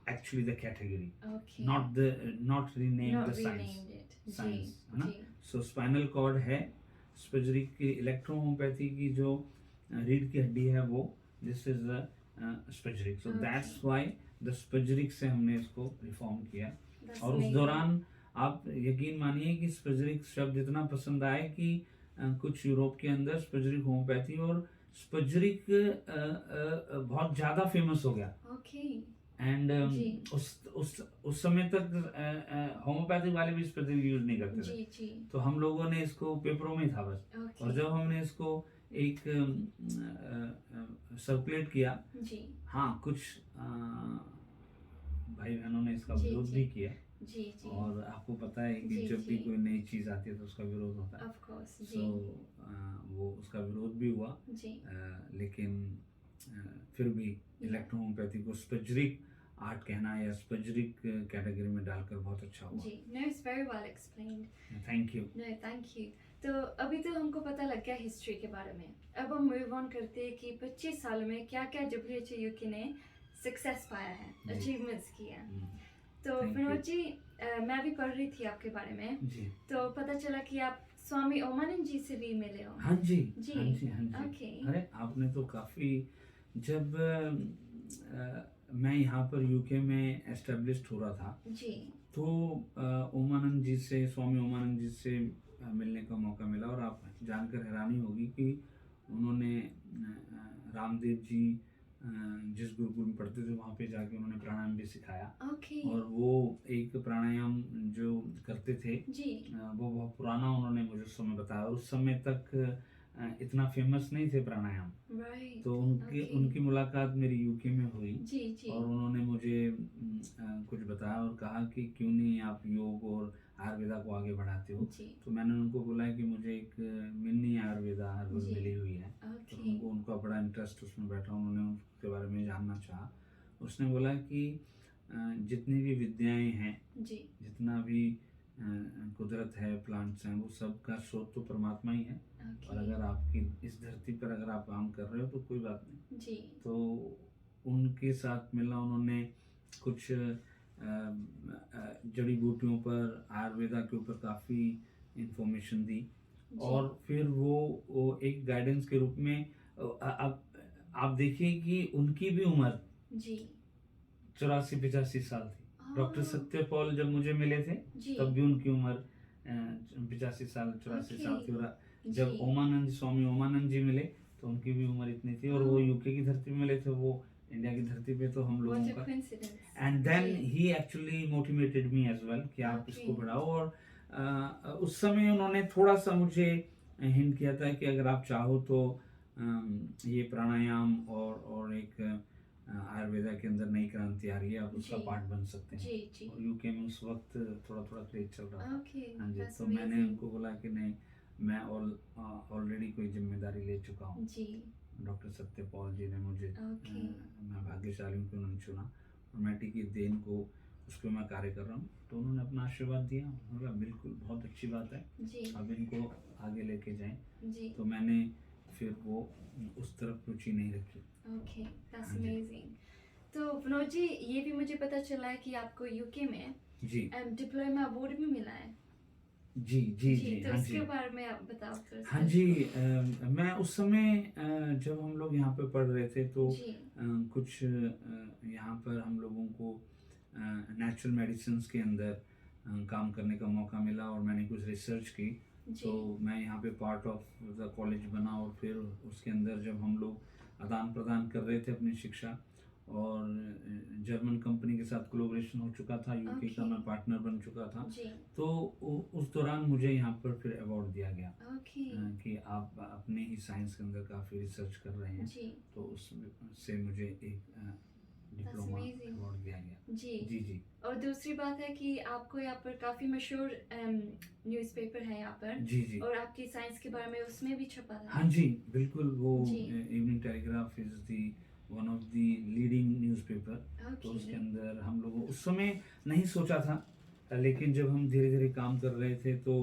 actually the category, Okay. not renamed Not the science. renamed it. Science, जी है ना? जी So spinal cord है, स्पजरी की electrohomoeopathy की जो रीढ़ की हड्डी है वो, this is spagyric. So Okay. That's why the spagyric से हमने इसको रिफॉर्म किया. That's और उस amazing. दौरान आप यकीन मानिए कि स्पजरिक शब्द इतना पसंद आए कि कुछ यूरोप के अंदर स्पजरिक होम्योपैथी और स्पजरिक बहुत ज़्यादा फेमस हो गया. Okay. एंड जी. उस समय तक होम्योपैथिक वाले भी स्पजरिक यूज नहीं करते थे. जी जी तो हम लोगों ने इसको पेपरों में था बस. Okay. और जब हमने इसको एक सर्कुलेट किया, जी हाँ कुछ भाई बहनों ने इसका जी, विरोध जी. भी किया. जी जी और आपको पता है कि जी, जब भी जी. कोई नई चीज़ आती है तो उसका विरोध होता है. Of course. सो जी वो उसका विरोध भी हुआ. जी लेकिन फिर भी इलेक्ट्रोहोम्योपैथी को स्पजरिक आर्ट कहना या स्पजरिक कैटेगरी में डालकर बहुत अच्छा हुआ. जी. No, it's very well explained. Thank you. No, thank you. तो अभी तो हमको पता लग गया हिस्ट्री के बारे में. अब हम मूव ऑन करते हैं कि 25 सालों में क्या क्या WHO यूके ने सक्सेस पाया है, जी. अचीवमेंट्स किए हैं. हम्म, तो Thank विनोद जी, मैं भी पढ़ रही थी आपके बारे में, जी. तो पता चला कि आप स्वामी ओमानंद जी से भी मिले हो. हाँ जी. जी. हाँ जी. हाँ जी. Okay. अरे आपने तो काफ़ी, जब मैं यहाँ पर यूके में एस्टेब्लिश्ड हो रहा था जी तो ओमानंद जी से, स्वामी ओमानंद जी से मिलने का मौका मिला. और आप जानकर हैरानी होगी कि उन्होंने रामदेव जी जिस गुरुकुल में पढ़ते थे वहाँ पे जाके उन्होंने प्राणायाम भी सिखाया. ओके और वो एक प्राणायाम जो करते थे जी वो बहुत पुराना उन्होंने मुझे उस समय बताया. और उस समय तक इतना फेमस नहीं थे प्राणायाम. राइट तो उनकी मुलाकात मेरी यूके में हुई. जी जी और उन्होंने मुझे कुछ बताया और कहा कि क्यों नहीं आप योग और आयुर्वेदा को आगे बढ़ाते हो. जी तो मैंने उनको बोला कि मुझे एक मिनी आयुर्वेदा हर्बल जी. मिली हुई है. तो ओके उनका बड़ा इंटरेस्ट उसमें बैठा. उन्होंने उसके बारे में जानना चाहा. उसने बोला कि जितनी भी विद्याएं हैं, जी जितना भी कुदरत है, प्लांट्स हैं, वो सब का स्रोत तो परमात्मा ही है. और ओके अगर आपकी इस धरती पर अगर आप काम कर रहे हो तो कोई बात नहीं. जी तो उनके साथ मिला. उन्होंने कुछ जड़ी बूटियों पर, आयुर्वेदा के ऊपर काफ़ी इंफॉर्मेशन दी. जी. और फिर वो एक गाइडेंस के रूप में अब आप देखिए कि उनकी भी उम्र जी 84-85 साल थी. डॉक्टर हाँ, सत्यपाल जब मुझे मिले थे जी तब भी उनकी उम्र 85 साल 84 Okay. साल थी. और जब जी. स्वामी ओमानंद जी मिले तो उनकी भी उम्र इतनी थी. और वो यूके की धरती पे मिले थे, वो इंडिया की धरती पे. तो हम लोगों What a का, coincidence. एंड देन जी. He actually motivated me as well कि आप Okay. इसको बढ़ाओ. और उस समय उन्होंने थोड़ा सा मुझे हिंट किया था कि अगर आप चाहो तो ये प्राणायाम और एक आयुर्वेदा के अंदर नई क्रांति आ रही है, आप उसका जी. पार्ट बन सकते हैं. जी जी और यूके में उस वक्त थोड़ा थोड़ा क्रेज चल रहा था. ओके हाँ जी. that's तो मैंने amazing. उनको बोला कि नहीं, मैं ऑलरेडी कोई जिम्मेदारी ले चुका हूँ. जी डॉक्टर सत्यपाल जी ने मुझे ओके मैं भाग्यशाली हूँ कि उन्होंने चुना. और मैटी की देन को उस पर मैं कार्य कर रहा हूँ। तो उन्होंने अपना आशीर्वाद दिया, उन्होंने कहा बिल्कुल बहुत अच्छी बात है, जी अब इनको आगे लेके जाएं। जी। तो मैंने फिर वो उस तरफ रुचि नहीं रखी। ओके, दैट्स हाँ जी। अमेजिंग। तो विनोद जी, ये भी मुझे पता चला है कि आपको यूके में जी डिप्लोमा अवार्ड भी मिला है। जी जी जी, जी। तो हाँ उसके जी। बारे में आप बताओ थोड़ा हाँ सा। जी। मैं उस समय जब हम लोग यहाँ पे पढ़ रहे थे तो जी कुछ यहाँ पर हम लोगों को नेचुरल मेडिसिन्स के अंदर काम करने का मौका मिला और मैंने कुछ रिसर्च की। जी तो मैं यहाँ पे पार्ट ऑफ द कॉलेज बना और फिर उसके अंदर जब हम लोग आदान प्रदान कर रहे थे अपनी शिक्षा, और जर्मन कंपनी के साथ कोलैबोरेशन हो चुका था, यूके का ओके। मैं पार्टनर बन चुका था। जी। तो उस दौरान मुझे यहाँ पर फिर अवार्ड दिया गया ओके। कि आप अपने ही साइंस के अंदर काफ़ी रिसर्च कर रहे हैं। जी, तो उससे मुझे एक डिप्लोमा amazing. अवार्ड दिया गया। जी। जी जी। और दूसरी बात है कि आपको यहाँ पर काफ़ी मशहूर न्यूज़पेपर है यहाँ पर, जी जी। और आपकी साइंस के बारे में उसमें भी छपा था। हाँ जी, बिल्कुल। वो जी। Evening Telegraph is the one of the leading newspaper. तो उसके ओके। अंदर हम लोगों उस समय नहीं सोचा था, लेकिन जब हम धीरे धीरे काम कर रहे थे तो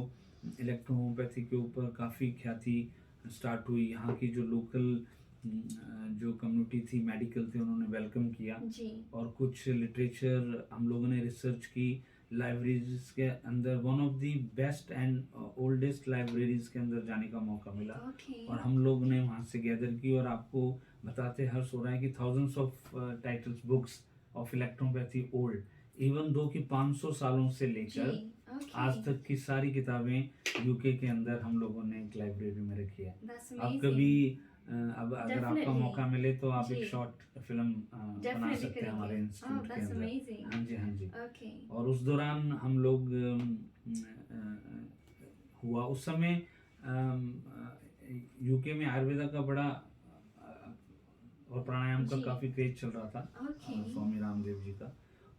इलेक्ट्रोहोम्योपैथी के ऊपर काफ़ी ख्याति स्टार्ट हुई। यहाँ की जो लोकल जो कम्युनिटी थी, मेडिकल थे, उन्होंने वेलकम किया। जी और कुछ लिटरेचर हम लोगों ने रिसर्च की, लाइब्रेरीज के अंदर one of the best and oldest libraries के अंदर जाने का मौका मिला। ओके। और हम लोग ने वहाँ से गैदर की, और आपको बताते हर्ष हो रहा है कि thousands of titles books of electropathy old, even though कि 500 सालों से जी लेकर ओके। आज तक की सारी किताबें यूके के अंदर हम लोगों ने एक लाइब्रेरी में रखी है। दैट्स आप अमेजिंग। कभी अब अगर आपका Definitely. मौका मिले तो आप एक जी। शॉर्ट फिल्म बना डेफिनेटली सकते हैं हमारे करेंगे। ओह, इंस्टीट्यूट के दैट्स अंदर। अमेजिंग। हाँ जी, हाँ जी। ओके। और उस दौरान हम लोग हुआ उस समय यूके में आयुर्वेदा का बड़ा और प्राणायाम का जी। काफ़ी क्रेज चल रहा था, ओके। स्वामी रामदेव जी का।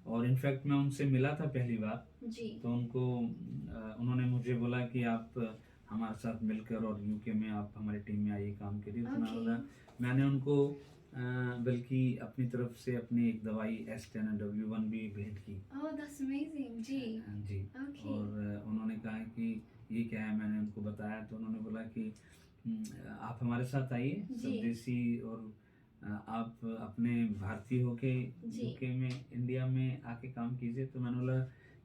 और इनफैक्ट मैं उनसे मिला था पहली बार। जी तो उन्होंने मुझे बोला कि आप हमारे साथ मिलकर और यूके में आप हमारी टीम में आइए काम के लिए। तो मैं ओके। बोला, मैंने उनको बल्कि अपनी तरफ से अपनी एक दवाई S10W1 भी भेंट की। Oh, that's amazing. जी जी। ओके। और उन्होंने कहा कि ये क्या है, मैंने उनको बताया तो उन्होंने बोला कि आप हमारे साथ आइए, जी। स्वदेशी, और आप अपने भारतीय होके जी। यूके में, इंडिया में आके काम कीजिए। तो मैंने बोला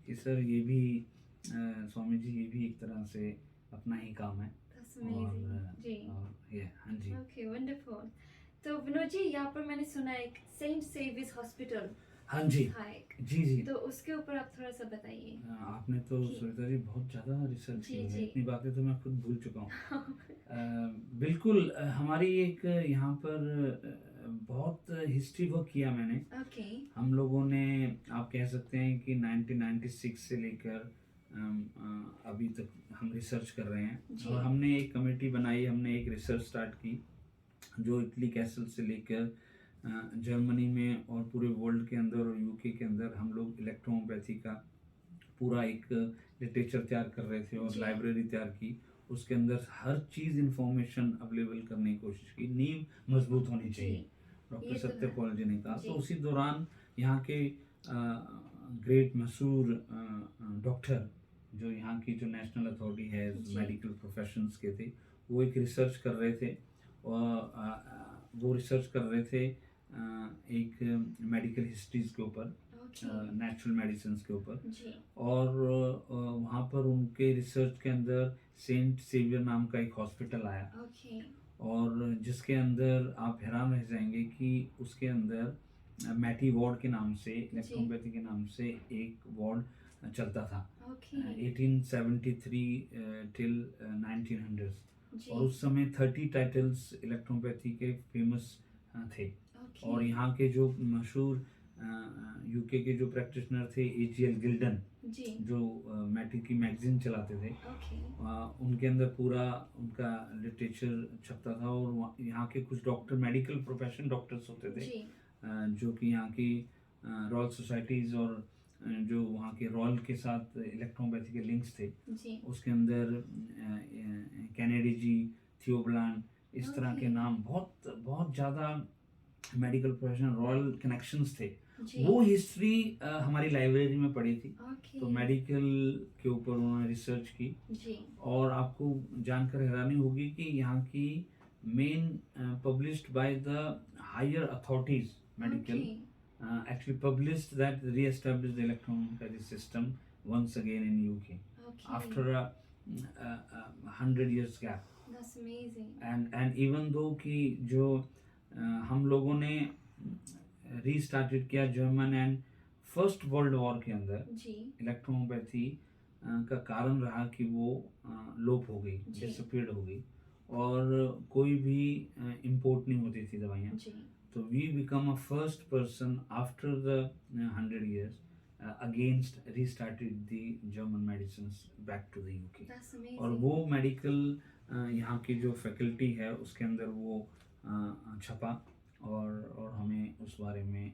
कि सर ये भी स्वामी जी, ये भी एक तरह से अपना ही काम है। दैट्स और अमेजिंग। जी ये हाँ जी। Okay, wonderful. तो विनोद जी, यहाँ पर मैंने सुना है एक सेंट सेवियर्स हॉस्पिटल हाँ जी। था एक, जी जी। तो उसके ऊपर आप थोड़ा सा बताइए। आपने तो जी। सुनीता जी बहुत ज़्यादा रिसर्च जी, की है, जी। इतनी बातें तो मैं खुद भूल चुका हूँ। बिल्कुल। हमारी एक यहाँ पर बहुत हिस्ट्री वर्क किया मैंने। ओके। हम लोगों ने, आप कह सकते हैं कि 1996 से लेकर अभी तक हम रिसर्च कर रहे हैं। जी। और हमने एक कमेटी बनाई, हमने एक रिसर्च स्टार्ट की जो इटली कैसल से लेकर जर्मनी में और पूरे वर्ल्ड के अंदर और यूके के अंदर हम लोग इलेक्ट्रोहोम्योपैथी का पूरा एक लिटरेचर तैयार कर रहे थे और जी। लाइब्रेरी तैयार की। उसके अंदर हर चीज़ इंफॉर्मेशन अवेलेबल करने की कोशिश की, नींव मजबूत होनी चाहिए, ये डॉक्टर तो है। सत्यपाल जी ने कहा। जी। तो उसी दौरान यहाँ के ग्रेट मशहूर डॉक्टर, जो यहाँ की जो नेशनल अथॉरिटी है जी। मेडिकल प्रोफेशंस के थे, वो एक रिसर्च कर रहे थे। और वो रिसर्च कर रहे थे एक मेडिकल हिस्ट्रीज के ऊपर, ओके। नेचुरल मेडिसिन के ऊपर। जी और वहाँ पर उनके रिसर्च के अंदर सेंट सेवियर नाम का एक हॉस्पिटल आया, ओके। और जिसके अंदर आप हैरान रह जाएंगे कि उसके अंदर मैटी वार्ड के नाम से, इलेक्ट्रोपैथी के नाम से एक वार्ड चलता था ओके। 1873 टिल 1900। जी और उस समय 30 टाइटल्स इलेक्ट्रोपैथी के फेमस थे। ओके। और यहाँ के जो मशहूर यूके के जो प्रैक्टिशनर थे, AGL गिल्डन, जी जो मैट्रिक की मैगजीन चलाते थे, ओके। उनके अंदर पूरा उनका लिटरेचर छपता था। और यहाँ के कुछ डॉक्टर, मेडिकल प्रोफेशन डॉक्टर्स होते थे, जी जो कि यहाँ की रॉयल सोसाइटीज़ और जो वहाँ के रॉयल के साथ इलेक्ट्रोपैथी के लिंक्स थे, जी उसके अंदर कैनेडी जी, थियोब्लान, इस तरह के Okay. नाम, बहुत बहुत ज़्यादा मेडिकल प्रोफेशनल रॉयल कनेक्शंस थे। जी। वो हिस्ट्री हमारी लाइब्रेरी में पड़ी थी। ओके। तो मेडिकल के ऊपर उन्होंने रिसर्च की जी। और आपको जानकर हैरानी होगी कि यहाँ की main published by the higher authorities medical okay. actually published that re-established the electropathy system once again in UK okay. after a 100 years gap. That's amazing. And even though कि जो हम लोगों ने रीस्टार्टेड किया German and first world war के अंदर, जी। Electropathy का कारण रहा कि वो लोप हो गई, जी। डिसअपीयर्ड हो गई और कोई भी इंपोर्ट नहीं होती थी दवाइयाँ। जी। So we become a first person after the 100 years against restarted the German medicines back to the UK. That's amazing. और वो मेडिकल यहाँ की जो फैकल्टी है उसके अंदर वो छपा और हमें उस बारे में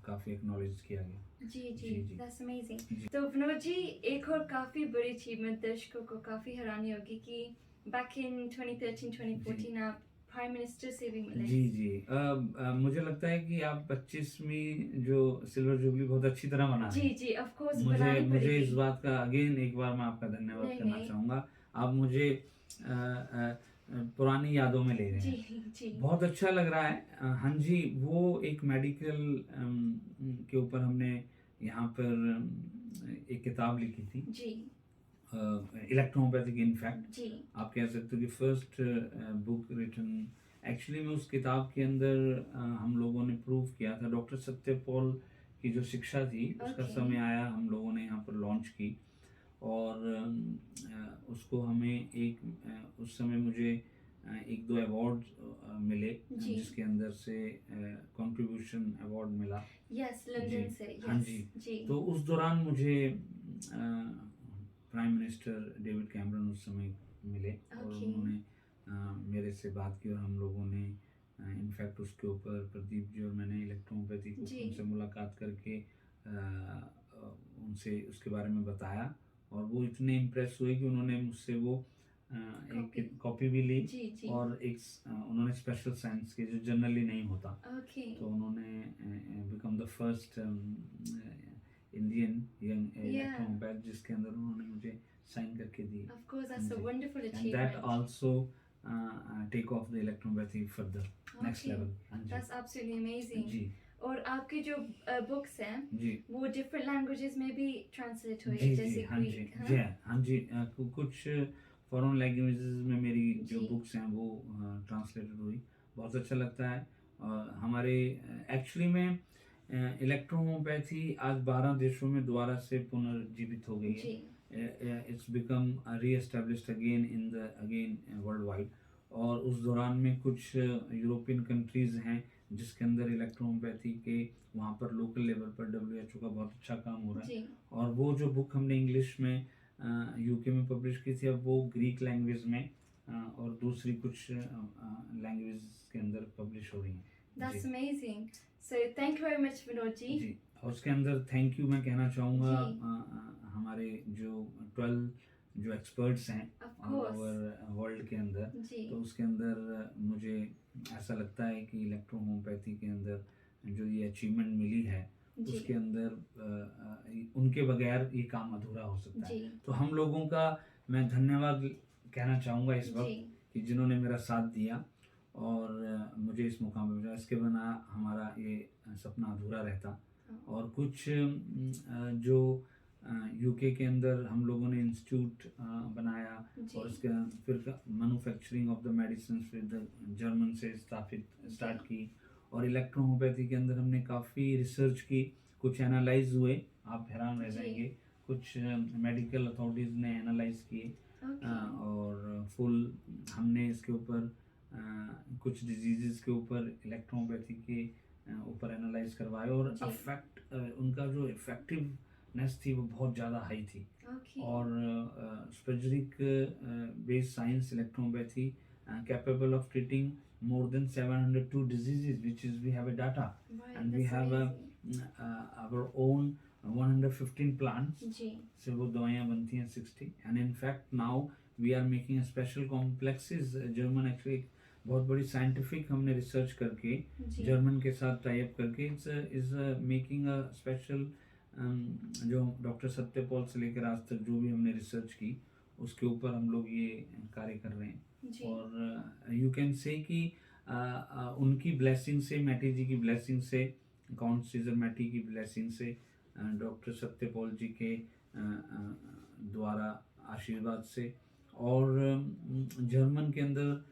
काफ़ी एक्नॉलेज किया गया। जी जी, जी, जी। That's amazing. जी। तो विनोद जी, एक और काफ़ी बड़ी अचीवमेंट दर्शकों को काफ़ी हैरानी होगी कि बैक इन 2013-2014 आप प्राइम मिनिस्टर से भी मिले। जी जी मुझे लगता है कि आप 25वीं जो सिल्वर जुबली बहुत अच्छी तरह मना रहे जी हैं। जी, ऑफ कोर्स मुझे बनानी मुझे पड़ेगी। इस बात का अगेन एक बार मैं आपका धन्यवाद नहीं, करना नहीं। चाहूँगा। आप मुझे पुरानी यादों में ले रहे जी हैं। जी। बहुत अच्छा लग रहा है। हाँ जी, वो एक मेडिकल के ऊपर हमने यहाँ पर एक किताब लिखी थी, जी इलेक्ट्रोपैथिक इनफैक्ट। जी। आप कह सकते हो कि फर्स्ट बुक रिटन। एक्चुअली में उस किताब के अंदर हम लोगों ने प्रूव किया था, डॉक्टर सत्यपॉल की जो शिक्षा थी उसका Okay. समय आया, हम लोगों ने यहाँ पर लॉन्च की और उसको हमें एक उस समय मुझे 1-2 अवार्ड मिले जी। जिसके अंदर से कंट्रीब्यूशन अवार्ड मिला। यस, लंदन जी, से। हाँ यस जी। जी। तो उस दौरान मुझे प्राइम मिनिस्टर डेविड कैमरन उस समय मिले और Okay. उन्होंने मेरे से बात की और हम लोगों ने इनफैक्ट उसके ऊपर प्रदीप जी और मैंने इलेक्ट्रोपैथी को जी। उनसे मुलाकात करके उनसे उसके बारे में बताया और वो इतने इम्प्रेस हुए कि उन्होंने मुझसे वो एक कॉपी भी ली जी जी। और एक उन्होंने स्पेशल साइंस के जो जनरली नहीं होता, ओके। तो उन्होंने become the first Indian young electropath जिसके अंदर उन्होंने मुझे साइन करके दी। Of course, that's a ji. wonderful And that achievement. also take off the electropathy further, next Okay. level। हाँ जी। That's absolutely amazing. जी और आपके जो बुक्स हैं जी वो डिफरेंट लैंग्वेजेस में भी ट्रांसलेट हुए, जी जी जैसे हाँ जी ग्रीक, जी हाँ जी कुछ फॉरेन लैंग्वेजेस में मेरी जो जी। बुक्स हैं वो ट्रांसलेटेड हुई। बहुत अच्छा लगता है। और हमारे एक्चुअली में इलेक्ट्रोहोम्योपैथी आज 12 देशों में दोबारा से पुनर्जीवित हो गई है। जी it's become reestablished again in the again world wide. और उस दौरान में कुछ यूरोपियन कंट्रीज़ हैं जिसके अंदर इलेक्ट्रोहोम्योपैथी के वहाँ पर लोकल लेवल पर WHO का बहुत अच्छा काम हो रहा है। जी। और वो जो बुक हमने इंग्लिश में यूके में पब्लिश की थी, अब वो ग्रीक लैंग्वेज में और दूसरी कुछ लैंग्वेज के अंदर पब्लिश हो रही हैं। That's ji amazing. So thank you very much Vinod ji. जी। और उसके अंदर थैंक यू मैं कहना चाहूँगा जी। हमारे जो 12 जो एक्सपर्ट्स हैं Of course. और वर्ल्ड के अंदर, जी तो उसके अंदर मुझे ऐसा लगता है कि इलेक्ट्रोहोम्योपैथी के अंदर जो ये अचीवमेंट मिली है जी उसके अंदर उनके बगैर ये काम अधूरा हो सकता है। जी तो हम लोगों का मैं धन्यवाद कहना चाहूँगा इस जी वक्त कि जिन्होंने मेरा साथ दिया और मुझे इस मुकाम पर भेजा। इसके बिना हमारा ये सपना अधूरा रहता। और कुछ जो यूके के अंदर हम लोगों ने इंस्टीट्यूट बनाया जी और उसके फिर मैन्युफैक्चरिंग ऑफ द मेडिसिन फिर द जर्मन से स्टार्ट की और इलेक्ट्रोहोम्योपैथी के अंदर हमने काफ़ी रिसर्च की, कुछ एनालाइज हुए, आप हैरान रह जी। जाएंगे, कुछ मेडिकल अथॉरिटीज़ ने एनालाइज किए ओके और फुल हमने इसके ऊपर कुछ डिजीज़ के ऊपर इलेक्ट्रोपैथी के ऊपर एनालाइज करवाए और जी। अफेक्ट उनका जो इफेक्टिवनेस थी वो बहुत ज़्यादा हाई थी। ओके और specific based science electropathy capable of treating more than 702 diseases which is we have a data right, and we that's have amazing. our own 115 plants जी से वो दवाइयाँ बनती हैं 60 and in fact now we are making a special complexes German actually बहुत बड़ी scientific हमने research करके जी German के साथ टाई अप करके इज मेकिंग अ स्पेशल, जो डॉक्टर सत्यपाल से लेकर आज तक जो भी हमने रिसर्च की उसके ऊपर हम लोग ये कार्य कर रहे हैं। जी और यू कैन से कि उनकी ब्लेसिंग से, मैटी जी की ब्लेसिंग से, काउंट सीजर मैटी की ब्लेसिंग से, डॉक्टर सत्यपाल जी के द्वारा आशीर्वाद से, और जर्मन के अंदर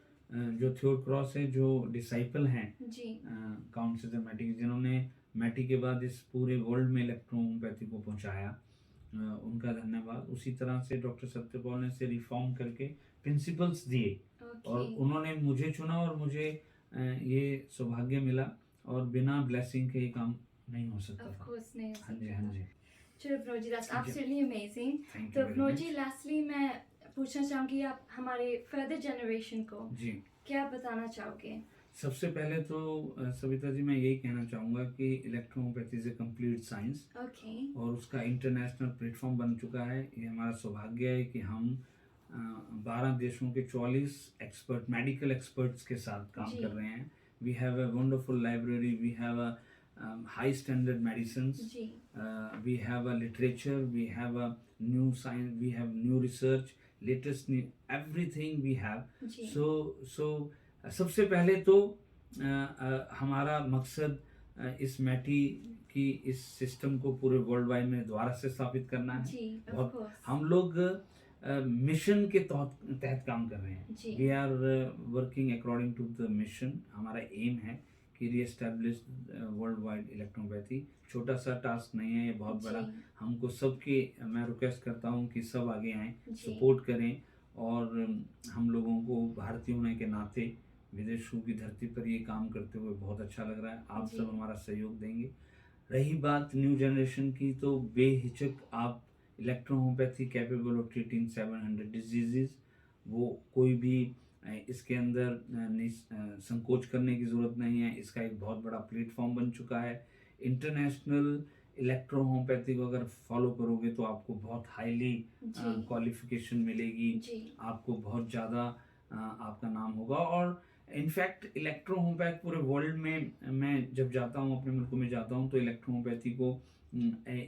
जो थ्योर क्रॉस है, जो डिसाइपल हैं जी काउंट सीजर मैटी के, जिन्होंने मैटी के बाद इस पूरे वर्ल्ड में इलेक्ट्रोहोम्योपैथी को पहुंचाया, उनका धन्यवाद। उसी तरह से डॉक्टर सत्यपाल ने इसे रिफॉर्म करके प्रिंसिपल्स दिए, और ओके उन्होंने मुझे चुना, और मुझे ये सौभाग्य मिला, और बिना ब्लेसिंग के ये काम नहीं हो सकता ऑफ था। कोर्स नहीं हो हाँ जी, सकता हाँ था। जी। चलो प्रणोद जी, दैट्स जी। Absolutely amazing. थैंक तो यू वेरी प्रणोद मच। जी, लास्टली मैं पूछना चाहूँगी, आप हमारे फर्दर जनरेशन को जी, क्या बताना चाहोगे? सबसे पहले तो सविता जी मैं यही कहना चाहूँगा कि electrohomeopathy is a complete science, okay और उसका इंटरनेशनल प्लेटफॉर्म बन चुका है। ये हमारा सौभाग्य है कि हम 12 देशों के 44 एक्सपर्ट, मेडिकल एक्सपर्ट्स के साथ काम जी कर रहे हैं। We have a wonderful library, we have a high standard medicine, जी we have a literature, we have a new science, we have new research, latest new, everything we have. जी So सबसे पहले तो हमारा मकसद इस मैटी की इस सिस्टम को पूरे वर्ल्ड वाइड में दोबारा से स्थापित करना है। जी ऑफ बहुत कोर्स हम लोग मिशन के तहत काम कर रहे हैं। जी we are working according to the mission. हमारा एम है कि रीएस्टैब्लिश वर्ल्ड वाइड इलेक्ट्रोपैथी। छोटा सा टास्क नहीं है, ये बहुत बड़ा। जी हमको सबके, मैं रिक्वेस्ट करता हूँ कि सब आगे आएँ, जी सपोर्ट करें, और हम लोगों को भारतीय होने के नाते विदेशों की धरती पर ये काम करते हुए बहुत अच्छा लग रहा है। आप जी सब हमारा सहयोग देंगे। रही बात न्यू जनरेशन की, तो बेहिचक आप electrohomeopathy capable of treating 700 diseases, वो कोई भी इसके अंदर संकोच करने की ज़रूरत नहीं है। इसका एक बहुत बड़ा प्लेटफॉर्म बन चुका है। इंटरनेशनल इलेक्ट्रोहोम्योपैथी को अगर फॉलो करोगे तो आपको बहुत हाईली जी क्वालिफिकेशन मिलेगी, जी आपको बहुत ज़्यादा आपका नाम होगा। और इनफैक्ट इलेक्ट्रोहोम्योपैथ पूरे वर्ल्ड में, मैं जब जाता हूँ, अपने मुल्कों में जाता हूँ, तो इलेक्ट्रोहोम्योपैथी को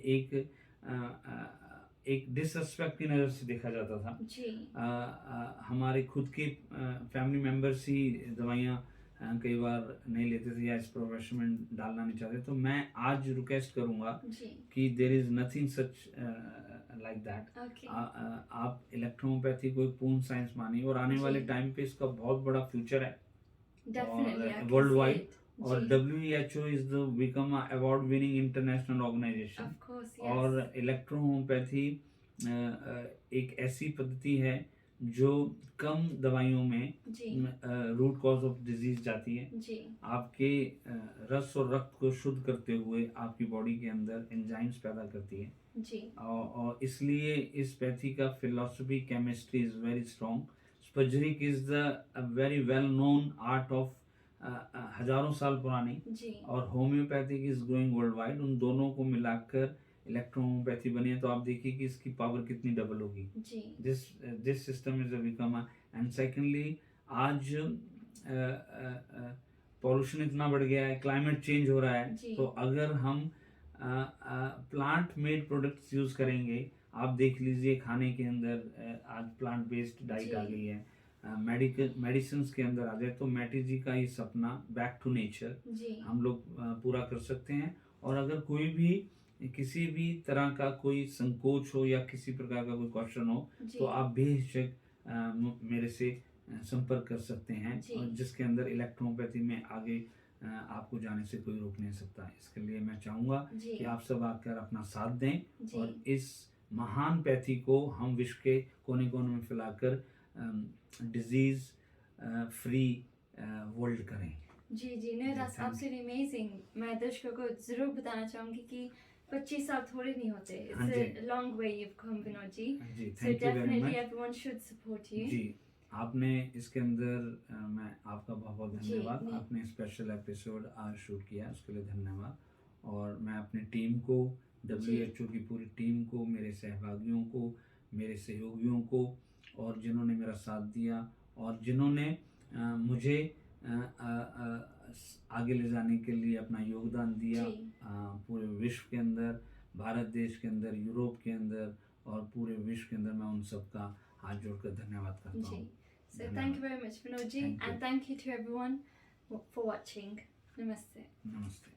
एक एक डिसरिस्पेक्ट की नज़र से देखा जाता था। जी हमारे खुद के फैमिली मेम्बर्स ही दवाइयाँ कई बार नहीं लेते थे या इस प्रोफेशन में डालना नहीं चाहते। तो मैं आज रिक्वेस्ट करूँगा जी कि there is nothing such like that. Okay आप इलेक्ट्रोहोम्योपैथी को एक पूर्ण साइंस मानिए, और आने वाले जी टाइम पे इसका बहुत बड़ा फ्यूचर है, डेफिनेटली आई और can world see wide. It और जी WHO is the become award winning international organisation. Of course और यस इलेक्ट्रोहोम्योपैथी एक ऐसी पद्धति है जो कम दवाइयों में जी रूट कॉज ऑफ डिजीज जाती है। जी आपके रस और रक्त को शुद्ध करते हुए आपकी बॉडी के अंदर एंजाइम्स पैदा करती है। जी और इसलिए इस पैथी का philosophy chemistry is very strong. Spagyric is the very well known art of हजारों साल पुरानी, जी और homeopathic is growing world wide. उन दोनों को मिलाकर इलेक्ट्रोहोम्योपैथी बनी है, तो आप देखिए कि इसकी पावर कितनी डबल होगी। जी this system is become. And secondly, आज पॉल्यूशन इतना बढ़ गया है, क्लाइमेट चेंज हो रहा है, जी तो अगर हम प्लांट मेड प्रोडक्ट्स यूज़ करेंगे, आप देख लीजिए खाने के अंदर आज प्लांट बेस्ड डाइट जी आ गई है, मेडिसिन के अंदर आ जाए, तो मैटी जी का ये सपना बैक टू नेचर जी हम लोग पूरा कर सकते हैं। और अगर कोई भी किसी भी तरह का कोई संकोच हो या किसी प्रकार का कोई क्वेश्चन हो, जी तो आप बेहिचक मेरे से संपर्क कर सकते हैं, जी और जिसके अंदर इलेक्ट्रोपैथी में आगे आपको जाने से कोई रोक नहीं सकता। इसके लिए मैं चाहूँगा जी कि आप सब आकर अपना साथ दें, जी और इस महान पैथी को हम विश्व के कोने कोने में फैलाकर डिजीज़ फ्री वर्ल्ड करें। जी जी जी, no that's thank you. Absolutely amazing. मैं दर्शकों को ज़रूर बताना चाहूँगी कि 25 साल थोड़े नहीं होते। हाँ it's a long way you've come Vinod ji. जी, so thank you very definitely much. Everyone should support you. जी, आपने इसके अंदर मैं आपका बहुत बहुत जी, धन्यवाद। नहीं। आपने स्पेशल एपिसोड आज शूट किया, उसके लिए धन्यवाद। और मैं अपनी टीम को, WHO की पूरी टीम को, मेरे सहभागियों को, मेरे सहयोगियों को, और जिन्होंने मेरा साथ दिया, और जिन्होंने मुझे आगे ले जाने के लिए अपना योगदान दिया, जी। पूरे विश्व के अंदर, भारत देश के अंदर, यूरोप के अंदर और पूरे विश्व के अंदर मैं उन सबका हाथ जोड़कर धन्यवाद करता जी। हूँ। So thank you very much, Vinod ji, Thank you. and thank you to everyone for watching. Namaste. नमस्ते।